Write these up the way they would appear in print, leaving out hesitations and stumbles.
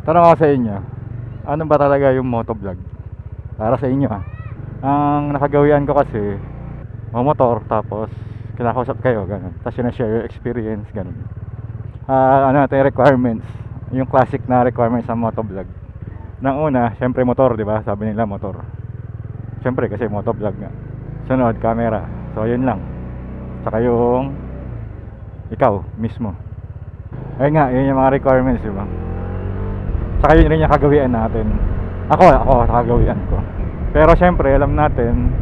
Tanong ako sa inyo, ano ba talaga yung motovlog? Para sa inyo ha. Ang nakagawian ko kasi, motor, tapos kinakausap kayo, ganun. Tapos sinashare yung experience, ganun. Ano natin, requirements. Yung classic na requirements ng motovlog. Nang una, syempre motor, di ba? Sabi nila motor. Syempre kasi motovlog nga. Sunod, camera. So yun lang. Saka yung ikaw mismo. Ayun nga, yun yung mga requirements, di ba? Saka yun rin yung kagawian natin. Ako, kagawian ko. Pero syempre, alam natin,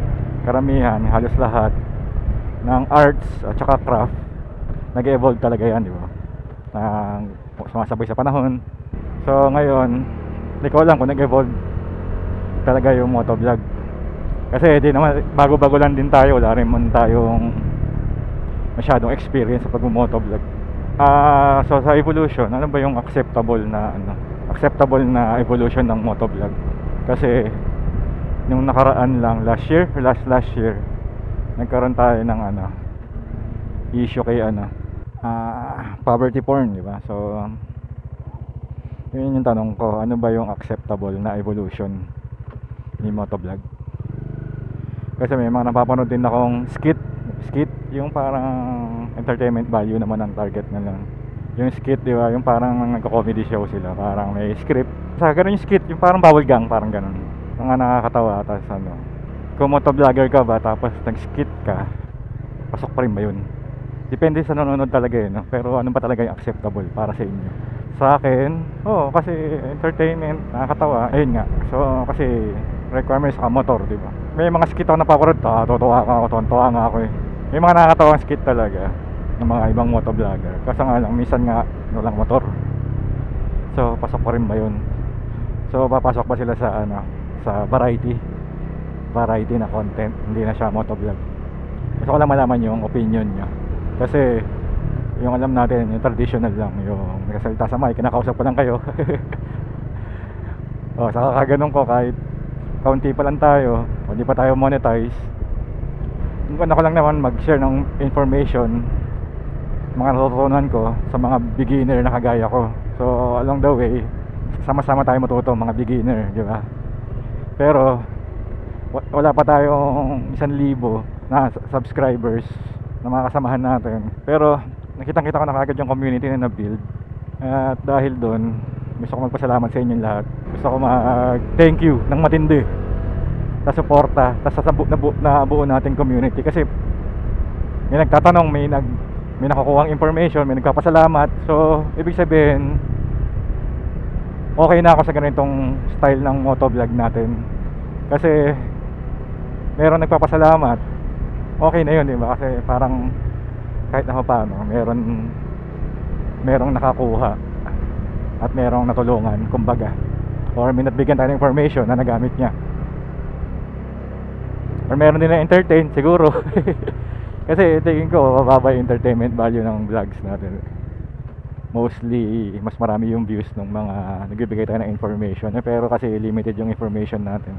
karamihan, halos lahat ng arts at saka craft, nag-evolve talaga yan, di ba? Sumasabay sa panahon. So ngayon, hindi ko alam kung nag-evolve talaga yung motovlog. Kasi di naman, bago-bago lang din tayo, wala rin man tayong masyadong experience sa pag-motovlog. So sa evolution, ano ba yung acceptable na evolution ng motovlog? Kasi yung nakaraan lang last year nagkaroon tayo ng issue kay poverty porn, di ba? So yun yung tanong ko, ano ba yung acceptable na evolution ni motovlog? Kasi may mga napapanood din akong skit yung parang entertainment value naman ang target nila. Yung skit, di ba? Yung parang nagko-comedy show sila, parang may script. Sa ganun yung skit, yung parang bawal gang, parang ganun. Mga nakakatawa. Tapos kung motovlogger ka ba tapos nag-skit ka, pasok pa rin ba yun? Depende sa nanonood talaga no? Pero ano ba talaga yung acceptable para sa inyo? Sa akin, kasi entertainment, nakakatawa, ayun nga. So kasi requirements sa motor, di ba? May mga skit ako napapanood, tutuwa nga ako eh. May mga nakakatawang skit talaga ng mga ibang motovlogger. Kasi nga lang, minsan nga walang motor. So pasok pa rin ba yun? So papasok ba sila sa sa variety na content, hindi na siya motovlog? Gusto ko lang malaman yung opinion nyo. Kasi yung alam natin, yung traditional lang, yung nagsasalita sa mic, kinakausap pa lang kayo. Saka kaganon ko, kahit kaunti pa lang tayo, hindi pa tayo monetize, ano ko lang naman mag-share ng information, mga natutunan ko sa mga beginner na kagaya ko. So along the way, sama-sama tayo matuto, mga beginner, di ba? Pero wala pa tayong 1,000 na subscribers na mga kasamahan natin. Pero nakita ko na kagad yung community na na-build. At dahil doon, gusto ko magpasalamat sa inyong lahat. Gusto ko mag-thank you ng matindi sa suporta, sa nabuo nating community. Kasi may nagtatanong, may nakukuhang information, may nagpapasalamat. So ibig sabihin, okay na ako sa ganitong style ng motovlog natin. Kasi meron nagpapasalamat, okay na yun, di ba? Kasi parang kahit na paano, merong nakakuha at merong natulungan, kumbaga, or may nabigyan tayo ng information na nagamit niya, or meron din na entertain siguro. Kasi tingin ko mababa yung entertainment value ng vlogs natin. Mostly mas marami yung views ng mga nagbibigay tayo ng information, pero kasi limited yung information natin.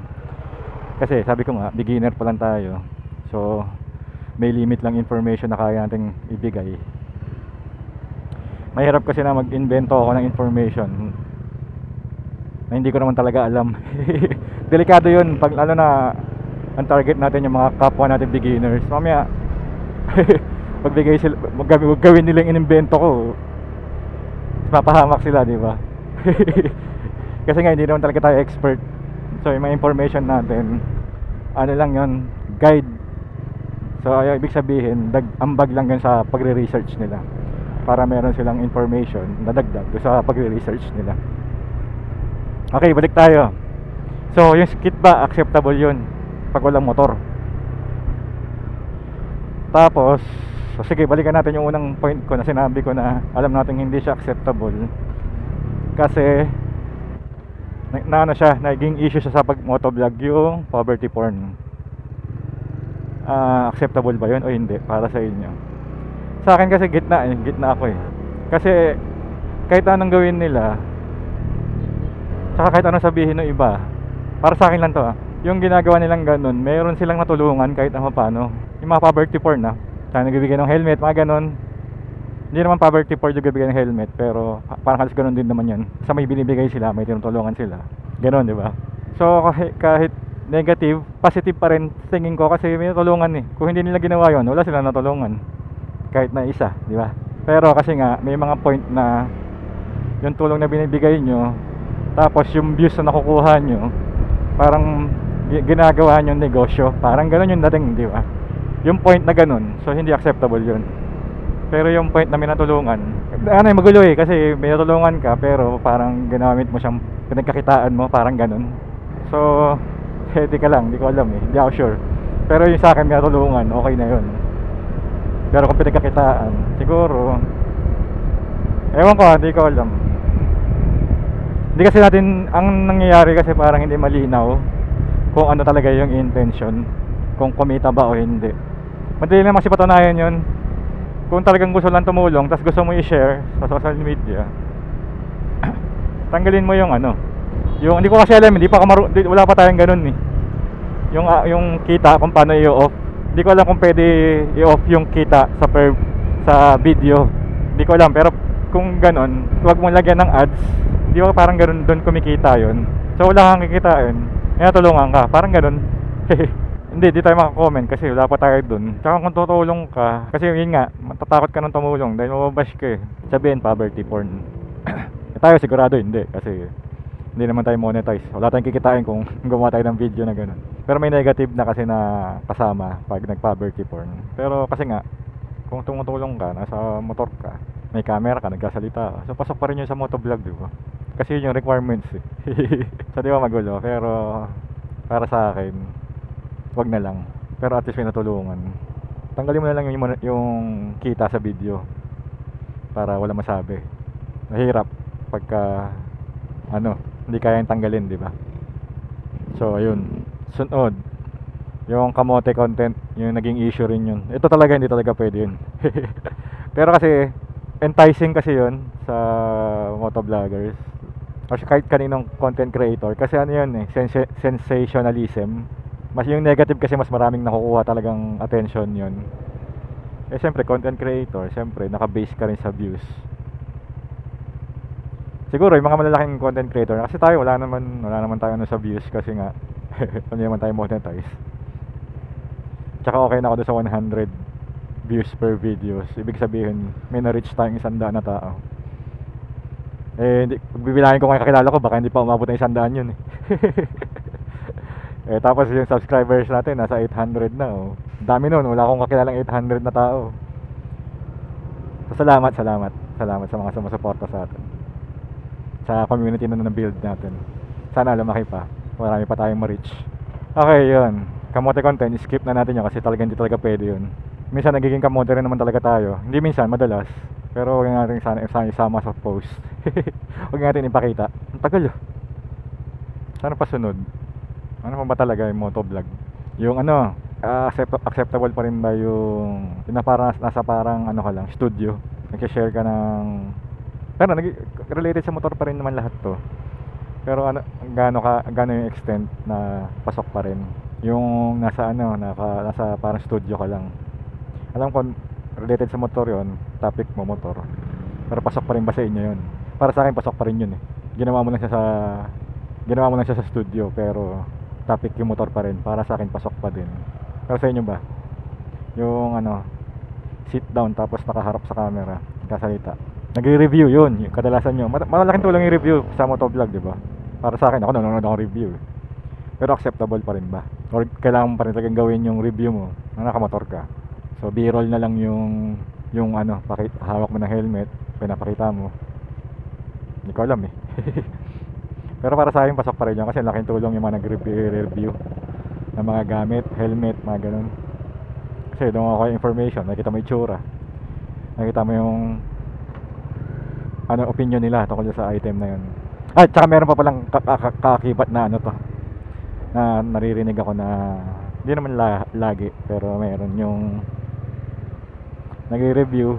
Kasi sabi ko nga, beginner pa lang tayo. So may limit lang information na kaya nating ibigay. Mahirap kasi na mag-invento ako ng information na hindi ko naman talaga alam. Delikado yun pag na ang target natin yung mga kapwa natin beginners. Mamaya gawin nila yung inimbento ko, mapahamak sila, di ba? Kasi nga hindi naman talaga tayo expert. So yung mga information natin, lang yun, guide. So ibig sabihin, ambag lang yun sa pagre-research nila, para meron silang information na dagdag sa pagre-research nila. Okay, balik tayo. So yung skit ba, acceptable yun pag walang motor? Tapos sige, balikan natin yung unang point ko na sinabi ko na alam natin hindi siya acceptable. Kasi naging issue siya sa pag-motovlog, yung poverty porn. Acceptable ba yun o hindi para sa inyo? Sa akin kasi gitna ako eh. Kasi kahit anong gawin nila, saka kahit anong sabihin ng iba, para sa akin lang to yung ginagawa nilang ganun, meron silang natulungan kahit paano. Yung mga poverty porn saka nagbibigay ng helmet, mga ganun. Hindi naman poverty poor yung bibigyan ng helmet, pero parang halos ganun din naman yan. Sa may binibigay sila, may tinutulungan sila. Ganun, di ba? So kahit negative, positive pa rin tingin ko kasi may natulungan eh. Kung hindi nila ginawa yun, wala silang natulungan. Kahit na isa, di ba? Pero kasi nga, may mga point na yung tulong na binibigay nyo, tapos yung views na nakukuha nyo, parang ginagawa nyo negosyo. Parang ganun yung dating, di ba? Yung point na ganun, so hindi acceptable yun. Pero yung point na may natulungan, ano yung magulo eh, kasi may natulungan ka, pero parang ginamit mo siyang pinagkakitaan mo, parang ganun. So, di ka lang, di ko alam eh, hindi ako sure. Pero yung sa akin may natulungan, okay na yun. Pero kung pinagkakitaan, siguro, ewan ko, hindi ko alam. Hindi kasi natin, ang nangyayari kasi parang hindi malinaw kung ano talaga yung intention, kung kumita ba o hindi. Madali lang kasi patunayan yun. Kung talagang gusto lang tumulong, tapos gusto mo i-share sa social media, tanggalin mo yung ano, yung hindi ko kasi alam, hindi pa ako wala pa tayong ganun eh. Yung kita kung paano i-off. Hindi ko alam kung pwede i-off yung kita sa video. Hindi ko alam, pero kung ganun, huwag mo lagyan ng ads. Hindi ko parang ganun doon kumikita yun. So wala kang kikitain, natulungan ka, parang ganun. Hindi, di tayo makakomment kasi wala pa tayo dun. Tsaka kung tutulong ka, kasi yun nga, matatakot ka ng tumulong dahil mababash ka eh. Sabihin, poverty porn. Tayo sigurado hindi, kasi hindi naman tayo monetize. Wala tayong kikitain kung gumawa tayo ng video na gano'n. Pero may negative na kasi na kasama pag nag-poverty porn. Pero kasi nga, kung tumutulong ka, nasa motor ka, may camera ka, nagkasalita ka, so pasok pa rin yun sa motovlog, di ba? Kasi yun yung requirements eh. So di ba magulo, pero para sa akin, wag na lang. Pero at least may natulungan. Tanggalin mo na lang yung kita sa video para wala masabi. Mahirap pagka hindi kayang tanggalin, di ba? So ayun. Sunod, yung kamote content, yung naging issue rin yun. Ito talaga hindi talaga pwede yun. Pero kasi enticing kasi yun sa motovloggers. Kasi kahit kaninong content creator, kasi ano yun eh, sensationalism. Mas yung negative kasi mas maraming nakukuha talagang attention yun. Eh syempre content creator, syempre naka-base ka rin sa views. Siguro yung mga malalaking content creator, kasi tayo wala naman tayo sa views kasi nga hindi naman tayo monetize. Tsaka okay na ako doon sa 100 views per videos. Ibig sabihin may na-reach tayong 100 na tao. Eh bibilangin ko kung kakilala ko, baka hindi pa umabot ng 100 yun eh. Eh tapos yung subscribers natin nasa 800 na oh. Dami nun, wala akong kakilalang 800 na tao. So, salamat sa mga sumusuporta sa atin. Sa community na na-build natin. Sana lumaki pa. Marami pa tayong ma-reach. Okay, yun. Kamote content, skip na natin yun kasi hindi talaga pwede yun. Minsan nagiging kamote rin naman talaga tayo. Hindi minsan, madalas. Pero huwag natin sana isama sa post. Huwag natin ipakita. Ang tagal yun. Sana pasunod. Ano pa ba talaga yung motovlog? Yung acceptable pa rin ba yung nasa parang ka lang, studio. Nag-share ka ng pero related sa motor pa rin naman lahat to. Pero gaano yung extent na pasok pa rin. Yung nasa parang studio ka lang. Alam ko related sa motor yon, topic mo motor. Pero pasok pa rin ba sa inyo yun? Para sa akin pasok pa rin yun eh. Ginawa mo lang siya sa studio pero topic yung motor pa rin. Para sa akin pasok pa din. Pero sa inyo ba? Yung sit down tapos nakaharap sa camera, kasalita. Nagre-review yun, yung kadalasan nyo. Malaking tulong yung review sa motovlog, di ba? Para sa akin, ako nanonood akong review. Pero acceptable pa rin ba? Or kailangan mo pa rin talagang gawin yung review mo na nakamotor ka. So B-roll na lang yung hawak mo ng helmet, pinapakita mo. Hindi ko alam eh. Pero para sa akin, pasok pa rin yun kasi laking tulong yung mga nag-review ng mga gamit, helmet, mga ganun. Kasi doon ako yung information, nakita mo yung itsura, nakita mo yung opinion nila tungkol sa item na yun. Tsaka meron pa palang kakakibat na na naririnig ako na hindi naman lagi, pero meron yung nagre-review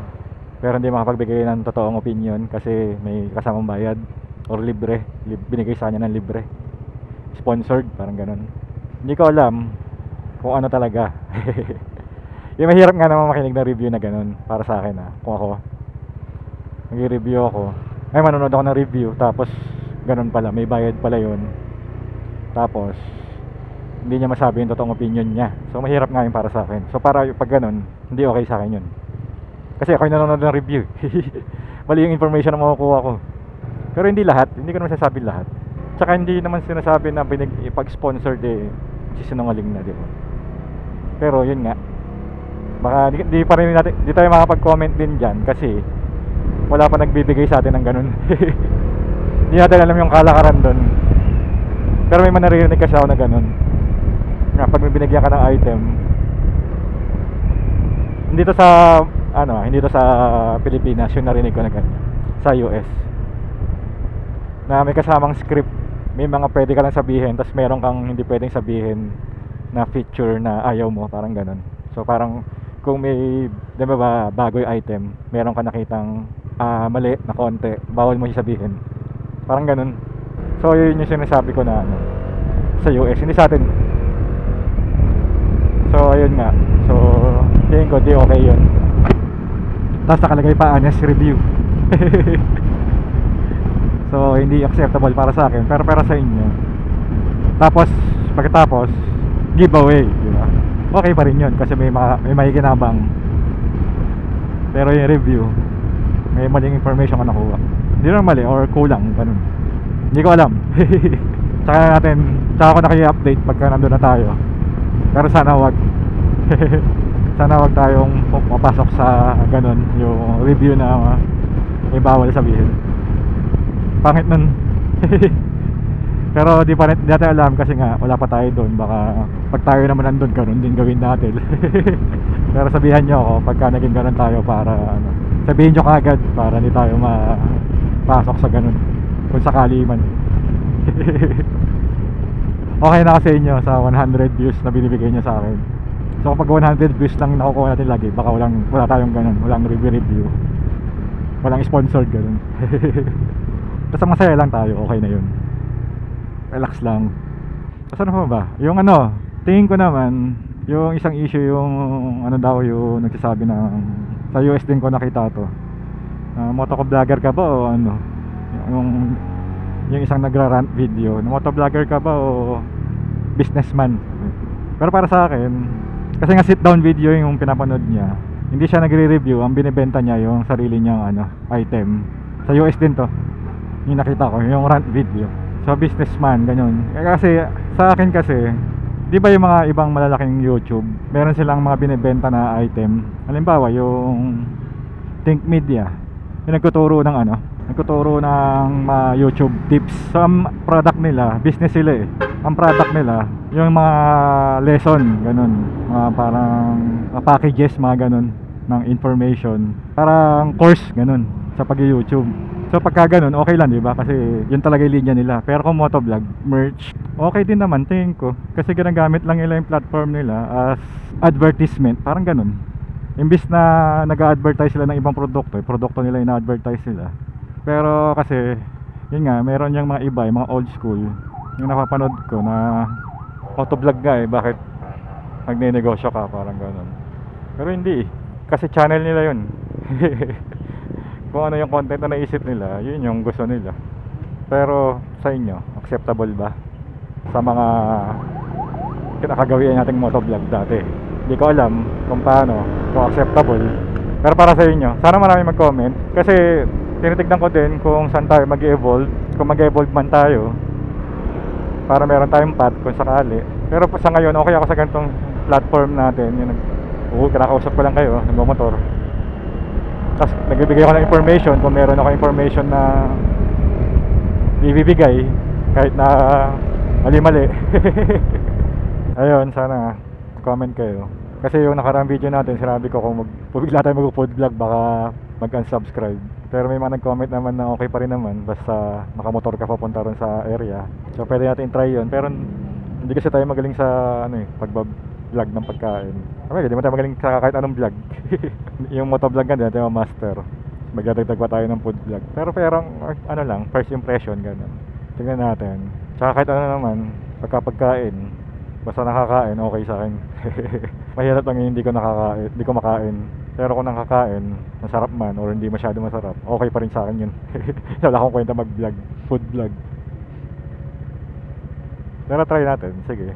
pero hindi makapagbigay ng totoong opinion kasi may kasamang bayad or libre, binigay sa kanya ng libre, sponsored, parang ganun. Hindi ko alam kung ano talaga. Yung mahirap nga naman makinig ng review na ganun para sa akin kung ako. Nag-review ako. Ay, manonood ako ng review. Tapos, ganun pala. May bayad pala yun. Tapos, hindi niya masabi yung totoong opinion niya. So, mahirap nga yun para sa akin. So, para pag ganun, hindi okay sa akin yun. Kasi ako yung nanonood ng review. Mali yung information na makukuha ko. Pero hindi lahat. Hindi ko naman sinasabi lahat. Tsaka hindi naman sinasabi na ipag-sponsored sisinungaling na, di ba? Pero, yun nga. Baka di pa rin natin, di tayo makapag-comment din dyan kasi wala pa nagbibigay sa atin ng ganun. Hindi natin alam yung kalakaran doon. Pero may manaririnig kasi ako na ganun. Nga, pag may binigyan ka ng item, hindi to sa hindi to sa Pilipinas, yung narinig ko na ganun. Sa US. Na may kasamang script, may mga pwede ka lang sabihin, tapos meron kang hindi pwedeng sabihin na feature na ayaw mo, parang ganun. So parang kung may, di ba, bago yung item, meron ka nakitang mali na konti, bawal mo sabihin. Parang ganun. So yun yung sinasabi ko na sa US, hindi sa atin. So ayun nga. So tingin ko di okay yun. Tapos nakalagay pa honest review. So hindi acceptable para sa akin, pero sa inyo. Tapos pagkatapos giveaway, di ba? Okay pa rin yun kasi may makikinabang. Pero yung review, may maling information ka nakuha. Hindi naman mali or kulang, ganun. Hindi ko alam. Tsaka ako naki-update pagka nandun na tayo. Pero sana wag. Sana wag tayong mapasok sa ganun, yung review na may bawal sabihin. Pangit nun. Pero di natin alam kasi nga wala pa tayo doon. Baka pag tayo naman nandun, ganun din gawin natin. Pero sabihan nyo ako pagka naging ganun tayo para sabihin nyo kagad para hindi tayo mapasok sa ganun kung sakali man. Okay na kasi inyo sa 100 views na binibigay nyo sa akin. So kapag 100 views lang nakukuha natin lagi, baka wala tayong ganun, walang review, walang sponsored ganun. Basta masaya lang tayo, okay na yun. Relax lang. Tapos ano pa ba? Yung tingin ko naman, yung isang issue yung yung nagsasabi ng sa US din ko nakita to. Motovlogger ka ba o yung isang nagra-rant video, motovlogger ka ba o businessman? Pero para sa akin, kasi nga sit down video yung pinapanood niya, hindi siya nagre-review, ang binibenta niya yung sarili niyang item. Sa US din to. Yung nakita ko, yung rant video. So businessman, ganyan. Kasi sa akin kasi, di ba yung mga ibang malalaking YouTube, meron silang mga binibenta na item. Halimbawa, yung Think Media, yung nagtuturo ng mga YouTube tips. So ang product nila, business sila eh. Ang product nila, yung mga lesson, ganun. Mga parang packages, mga ganun, ng information. Parang course, ganun, sa pag-YouTube. So pagka ganun, okay lang, di ba? Kasi yun talaga yung linya nila. Pero kung motovlog, merch, okay din naman, tingin ko. Kasi ginagamit lang nila yung platform nila as advertisement, parang ganun. Imbis na nag-advertise sila ng ibang produkto nila yung na-advertise sila. Pero kasi, yun nga, meron yung mga iba, yung mga old school, yung napapanood ko na motovlog nga bakit nagne-negosyo ka, parang ganun. Pero hindi kasi channel nila yun. Kung ano yung content na naisip nila, yun yung gusto nila. Pero sa inyo, acceptable ba? Sa mga kinakagawian nating motovlog dati, hindi ko alam kung paano, kung acceptable. Pero para sa inyo, sana marami mag-comment. Kasi tinitignan ko din kung saan tayo mag-evolve, kung mag-evolve man tayo, para meron tayong path kung sakali. Pero sa ngayon, okay ako sa ganitong platform natin. Yung kinakausap ko lang kayo, nagmamotor. Tapos nagbibigay ako ng information kung meron ako information na ibibigay kahit na mali-mali. Ayun, sana comment kayo. Kasi yung nakaraang video natin, sinabi ko kung bigla tayo mag-food vlog, baka mag-unsubscribe. Pero may mga nag-comment naman na okay pa rin naman, basta nakamotor ka papunta ron sa area. So pwede natin try yun. Pero hindi kasi tayo magaling sa vlog ng pagkain. Okay, hindi mo tayo magaling sa kahit anong vlog. Yung motovlog nga, hindi natin ma-master. Magdadagdag pa tayo ng food vlog. Pero lang, first impression, ganun. Tingnan natin. Tsaka kahit ano naman, pagkain, basta nakakain, okay sa akin. Mahirap lang yung hindi ko makain. Pero kung nakakain, masarap man or hindi masyado masarap, okay pa rin sa akin yun. Wala akong kwenta mag vlog, food vlog. Pero try natin, sige.